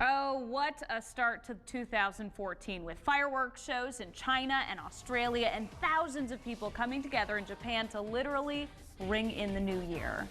Oh, what a start to 2014 with fireworks shows in China and Australia and thousands of people coming together in Japan to literally ring in the new year.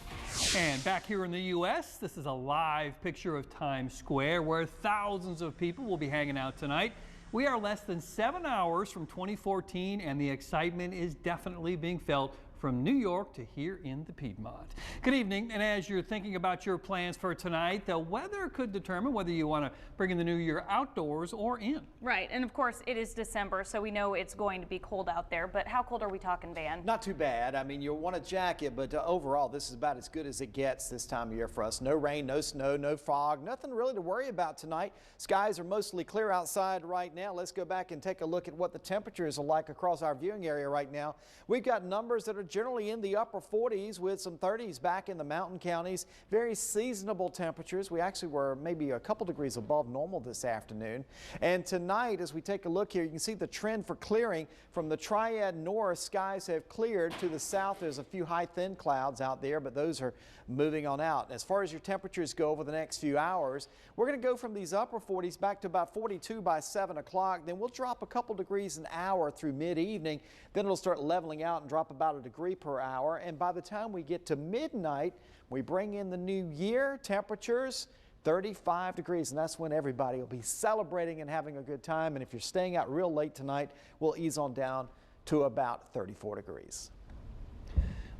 And back here in the U.S., this is a live picture of Times Square where thousands of people will be hanging out tonight. We are less than 7 hours from 2014 and the excitement is definitely being felt from New York to here in the Piedmont. Good evening, and as you're thinking about your plans for tonight, the weather could determine whether you want to bring in the new year outdoors or in. Right, and of course it is December, so we know it's going to be cold out there, but how cold are we talking, Van? Not too bad. I mean, you'll want a jacket, but overall this is about as good as it gets this time of year for us. No rain, no snow, no fog, nothing really to worry about tonight. Skies are mostly clear outside right now. Let's go back and take a look at what the temperatures are like across our viewing area right now. We've got numbers that are generally in the upper 40s with some 30s back in the mountain counties. Very seasonable temperatures. We actually were maybe a couple degrees above normal this afternoon. And tonight, as we take a look here, you can see the trend for clearing from the Triad north. Skies have cleared. To the south, there's a few high thin clouds out there, but those are moving on out. As far as your temperatures go over the next few hours, we're going to go from these upper 40s back to about 42 by 7 o'clock. Then we'll drop a couple degrees an hour through mid-evening. Then it'll start leveling out and drop about a degree per hour. And by the time we get to midnight, we bring in the new year. Temperatures 35 degrees, and that's when everybody will be celebrating and having a good time. And if you're staying out real late tonight, we'll ease on down to about 34 degrees.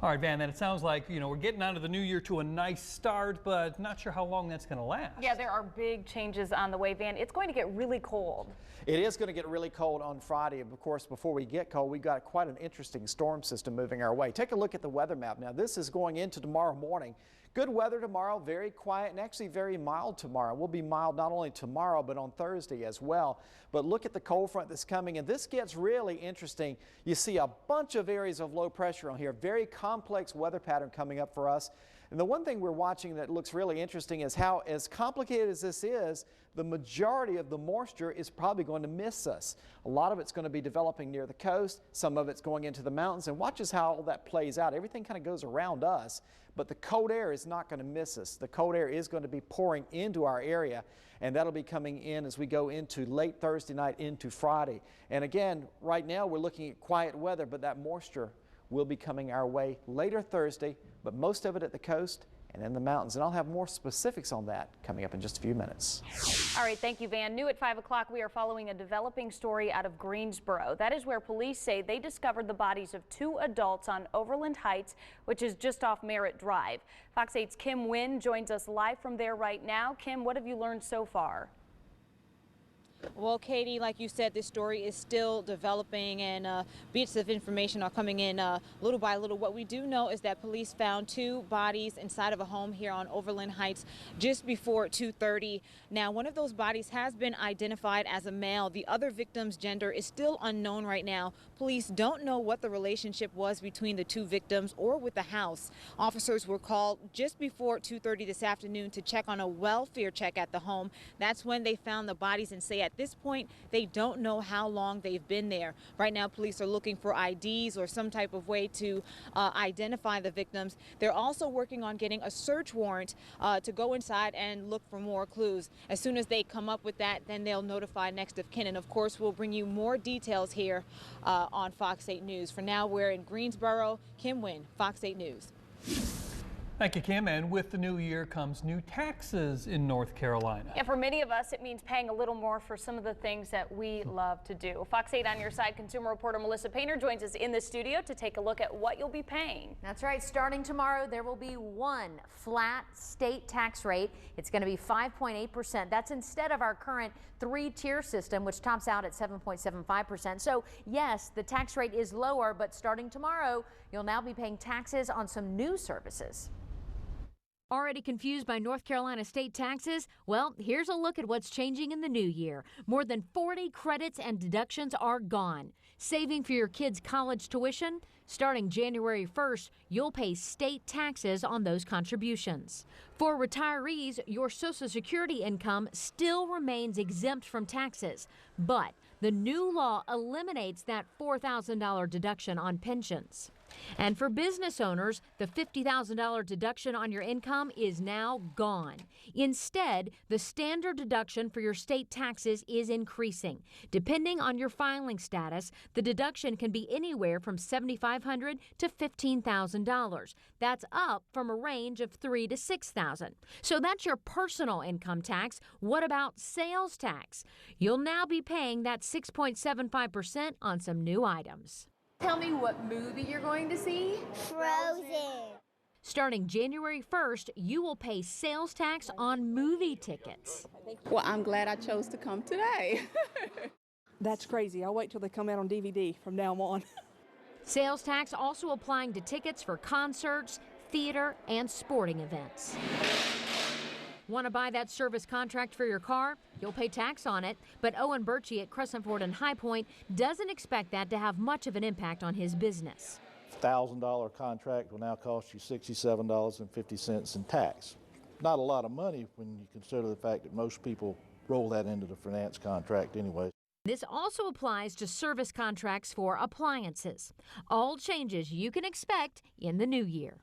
All right, Van, then it sounds like, we're getting out of the new year to a nice start, but not sure how long that's going to last. Yeah, there are big changes on the way, Van. It's going to get really cold. It is going to get really cold on Friday. Of course, before we get cold, we've got quite an interesting storm system moving our way. Take a look at the weather map. Now, this is going into tomorrow morning. Good weather tomorrow, very quiet and actually very mild tomorrow. We'll be mild not only tomorrow, but on Thursday as well. But look at the cold front that's coming, and this gets really interesting. You see a bunch of areas of low pressure on here. Very complex weather pattern coming up for us. And the one thing we're watching that looks really interesting is how, as complicated as this is, the majority of the moisture is probably going to miss us. A lot of it's going to be developing near the coast. Some of it's going into the mountains. And watch us how all that plays out. Everything kind of goes around us, but the cold air is not going to miss us. The cold air is going to be pouring into our area, and that'll be coming in as we go into late Thursday night into Friday. And again, right now we're looking at quiet weather, but that moisture will be coming our way later Thursday, but most of it at the coast and in the mountains. And I'll have more specifics on that coming up in just a few minutes. All right, thank you, Van. New at 5 o'clock, we are following a developing story out of Greensboro. That is where police say they discovered the bodies of 2 adults on Overland Heights, which is just off Merritt Drive. Fox 8's Kim Wynn joins us live from there right now. Kim, what have you learned so far? Well, Katie, like you said, this story is still developing and bits of information are coming in little by little. What we do know is that police found 2 bodies inside of a home here on Overland Heights just before 2:30. Now, one of those bodies has been identified as a male. The other victim's gender is still unknown right now. Police don't know what the relationship was between the 2 victims or with the house. Officers were called just before 2:30 this afternoon to check on a welfare check at the home. That's when they found the bodies and say at this point they don't know how long they've been there. Right now police are looking for IDs or some type of way to identify the victims. They're also working on getting a search warrant to go inside and look for more clues. As soon as they come up with that, then they'll notify next of kin. And of course we'll bring you more details here on Fox 8 News. For now, we're in Greensboro. Kim Wynn, Fox 8 News. Thank you, Kim. And with the new year comes new taxes in North Carolina. Yeah, for many of us, it means paying a little more for some of the things that we love to do. Fox 8 on your side consumer reporter Melissa Painter joins us in the studio to take a look at what you'll be paying. That's right. Starting tomorrow, there will be one flat state tax rate. It's going to be 5.8%. That's instead of our current 3-tier system, which tops out at 7.75%. So yes, the tax rate is lower, but starting tomorrow, you'll now be paying taxes on some new services. Already confused by North Carolina state taxes? Well, here's a look at what's changing in the new year. More than 40 credits and deductions are gone. Saving for your kids' college tuition? Starting January 1st, you'll pay state taxes on those contributions. For retirees, your Social Security income still remains exempt from taxes, but the new law eliminates that $4,000 deduction on pensions. And for business owners, the $50,000 deduction on your income is now gone. Instead, the standard deduction for your state taxes is increasing. Depending on your filing status, the deduction can be anywhere from $7,500 to $15,000. That's up from a range of $3,000 to $6,000. So that's your personal income tax. What about sales tax? You'll now be paying that 6.75% on some new items. Tell me what movie you're going to see. Frozen. Starting January 1st, you will pay sales tax on movie tickets. Well, I'm glad I chose to come today. That's crazy. I'll wait till they come out on DVD from now on. Sales tax also applying to tickets for concerts, theater, and sporting events. Want to buy that service contract for your car? You'll pay tax on it, but Owen Birchie at Crescent Ford and High Point doesn't expect that to have much of an impact on his business. $1,000 contract will now cost you $67.50 in tax. Not a lot of money when you consider the fact that most people roll that into the finance contract anyway. This also applies to service contracts for appliances. All changes you can expect in the new year.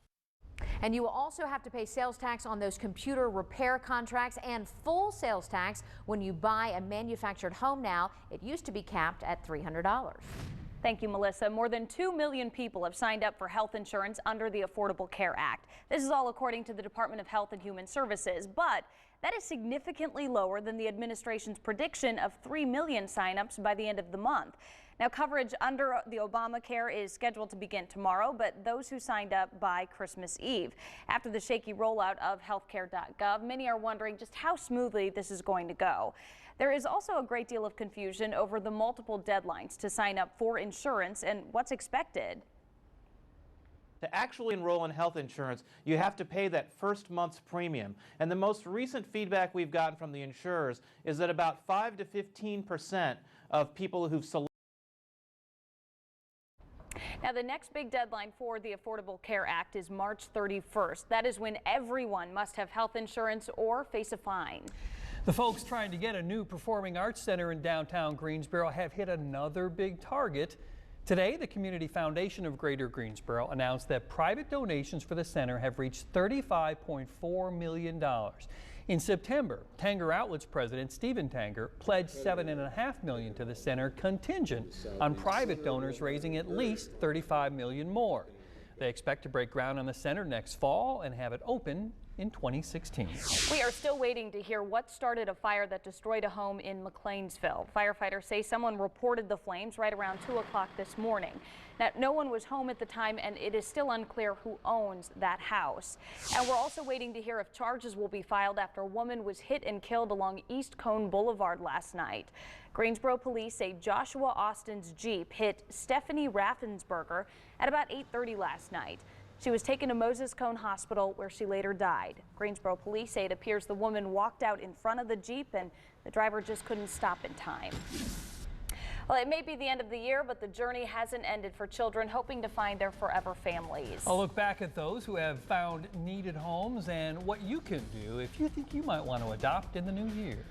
And you will also have to pay sales tax on those computer repair contracts and full sales tax when you buy a manufactured home now. It used to be capped at $300. Thank you, Melissa. More than 2 million people have signed up for health insurance under the Affordable Care Act. This is all according to the Department of Health and Human Services, but that is significantly lower than the administration's prediction of 3 million signups by the end of the month. Now, coverage under the Obamacare is scheduled to begin tomorrow, but those who signed up by Christmas Eve. After the shaky rollout of healthcare.gov, many are wondering just how smoothly this is going to go. There is also a great deal of confusion over the multiple deadlines to sign up for insurance and what's expected. To actually enroll in health insurance, you have to pay that first month's premium. And the most recent feedback we've gotten from the insurers is that about 5 to 15% of people who've selected. Now, the next big deadline for the Affordable Care Act is March 31st. That is when everyone must have health insurance or face a fine. The folks trying to get a new performing arts center in downtown Greensboro have hit another big target. Today, the Community Foundation of Greater Greensboro announced that private donations for the center have reached $35.4 million. In September, Tanger Outlet's president, Stephen Tanger, pledged $7.5 million to the center contingent on private donors raising at least $35 million more. They expect to break ground on the center next fall and have it open in 2016. We are still waiting to hear what started a fire that destroyed a home in McLeansville. Firefighters say someone reported the flames right around 2 o'clock this morning. Now, no one was home at the time, and it is still unclear who owns that house. And we're also waiting to hear if charges will be filed after a woman was hit and killed along East Cone Boulevard last night. Greensboro police say Joshua Austin's Jeep hit Stephanie Raffensberger at about 8:30 last night. She was taken to Moses Cone Hospital, where she later died. Greensboro police say it appears the woman walked out in front of the Jeep and the driver just couldn't stop in time. Well, it may be the end of the year, but the journey hasn't ended for children hoping to find their forever families. I'll look back at those who have found needed homes and what you can do if you think you might want to adopt in the new year.